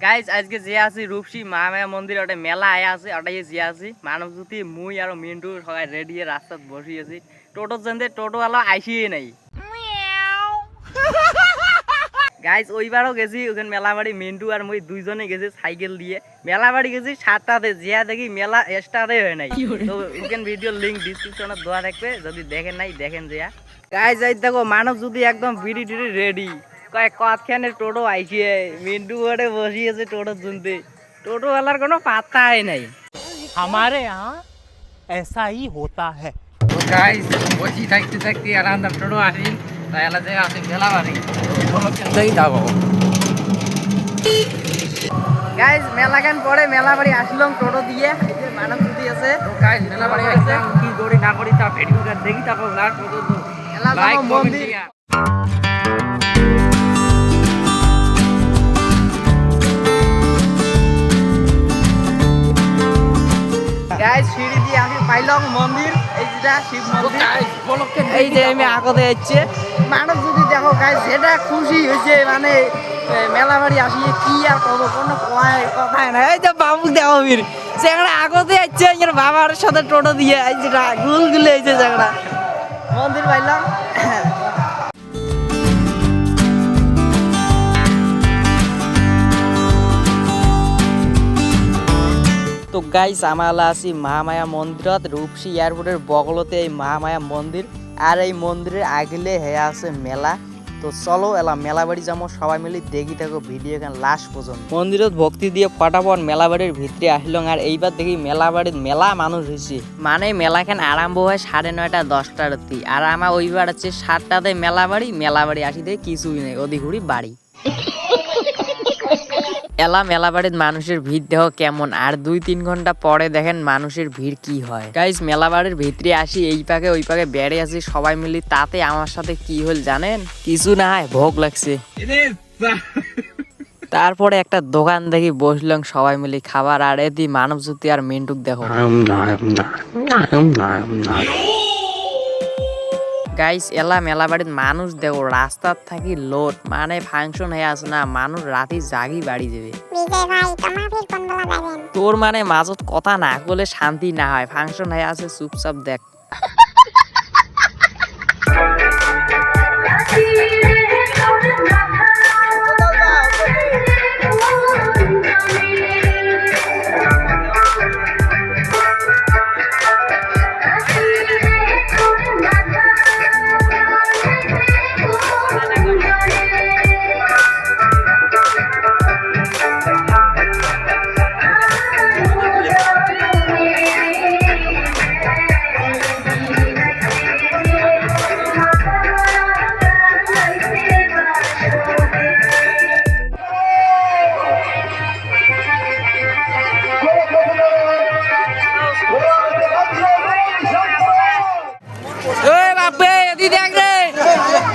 Guys আজকে যে আছি রূপসী মহামায়া মন্দির ওটা মেলা আয়া আছে ওটাই যে আছি মানব জ্যোতি মুই আর মিন্টু সবাই রেডি রাস্তাত বসিয়েছি টোটোর জন্য টোটোওয়ালা আইসিয়ে নাই গাইজ ওইবারও গেছি ওখানে মেলাবাড়ি মিন্টু আর মুই দুইজনে গেছি সাইকেল দিয়ে মেলাবাড়ি গেছি 7টাতে জিয়া দেখি মেলা স্টার্টই হয় নাই তো ওখানে ভিডিও লিঙ্ক ডিসক্রিপশনে দেওয়া থাকবে যদি দেখেন নাই দেখেন জিয়া গাইজ এই দেখো মানব জ্যোতি একদম বিড়ি টিড়ি রেডি কতখানে টোটো আইসিয়ে মিন্টু ঘরে বসিয়েছে টোটো শুনতে টোটোওয়ালার কোনো পাত্তাই নাই हमारे यहाँ ऐसा ही होता है। তো গাইস বসি থাকতে থাকতে আর আমরা টোটো আসি তাহলে যে আসি মেলাবাড়ি কোনো কেন্দ্রেই যাবো গাইজ মেলাখান পরে মেলাবাড়ি আসলাম টোটো দিয়ে মানব জ্যোতি আছে তো গাইস মেলাবাড়ি আসলাম কি করি না করি তা ভিডিওটা দেখি তারপর লাস্ট পর্যন্ত লাইক মন্দির গাইজ সিঁড়ি দিয়ে আমি পাইলাম মন্দির এই যেটা শিব মন্দির গাইস বলকে এই যে আমি আগতে যাচ্ছে মানুষ যদি দেখো গাইজ সেটা খুশি হয়েছে মানে মেলাবাড়ি আসিয়ে কি আর কব কোনো কথাই না এই যে বাবু দেখো বীর সেখানে আগতে যাচ্ছে এর বাবার সাথে টোটো দিয়ে এই যেটা গুল গুলে এই যে জায়গাটা মন্দির পাইলাম তো গাইস আমরা আছি মহামায়া মন্দিরত রূপসী এয়ারপোর্টের বগলতে এই মহামায়া মন্দির আর এই মন্দিরের আগলে হয়ে আছে মেলা তো চলো এলা মেলা বাড়ি যাবো সবাই মিলে দেখি থাকো ভিডিও এখানে লাস্ট পর্যন্ত মন্দিরত ভক্তি দিয়ে ফটাফট মেলা বাড়ির ভিতরে আসলাম আর এইবার দেখি মেলা বাড়ির মেলা মানুষ হয়েছে মানে মেলাখান আরম্ভ হয় 9:30 10টার অব্দি আর আমার ওইবার হচ্ছে 7টাতে মেলা বাড়ি আসিতে কিছুই নেই ওদিক ঘুরি বাড়ি এলা মেলা বাড়ির মানুষের ভিড় দেখো কেমন আর 2-3 ঘন্টা পরে দেখেন মানুষের ভিড় কি হয় গাইস মেলা বাড়ির ভিতরে আসি এই পাকে ওই পাকে বেড়ে আছি সবাই মিলি তাতে আমার সাথে কি হল জানেন কিছু না হয় ভোগ লাগছে তারপরে একটা দোকান দেখি বসলাম সবাই মিলি খাবার আর এদি মানব জ্যোতি আর মিন্টুক দেখো গাইস এলা মেলা বাড়ির মানুষ দেখো রাস্তার থাকি লোড মানে ফাংশন হয়ে আছে না মানুষ রাতে জাগি বাড়ি যাবে তোর মানে মাজত কথা না করলে শান্তি না হয় ফাংশন হয়ে আছে চুপচাপ দেখ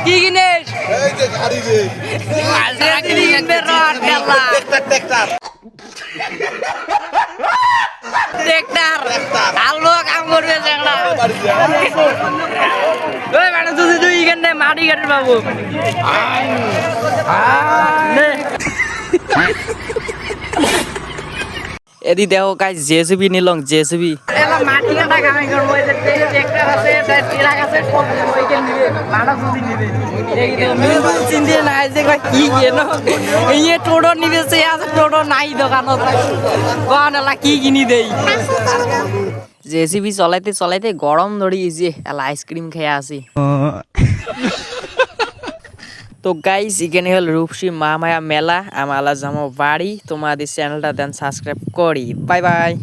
কি জিনিস এই যে গাড়ি রে গাড়ি কিনবে রড খেলা ট্রাক্টর আলো কাম করবে জায়গা ওই মানে তুই এখানে মাটি কাটে বাবু এদি দেখো গাইস জেসিবি নিলং জেসিবি এলা মাটি কাটা কামাই করব এই যে ট্রাক্টর আছে ট্রাক আছে সব ওইকে নিবে মাটা যদি নিবে এই তো মিলবো চিন্তা নাই যে কি কেন এই টোটো নিবে সে আছে টোটো নাই দোকানত কোন এলা কি কিনি দেই জেসিবি চলাইতে চলাইতে গরম ধরে গেছে এলা আইসক্রিম খেয়ে আসি তো গাইস এখানে হল রূপসী মহামায়া মেলা আমরা যাবো বাড়ি তোমাদের চ্যানেলটা দেন সাবস্ক্রাইব করি বাই বাই।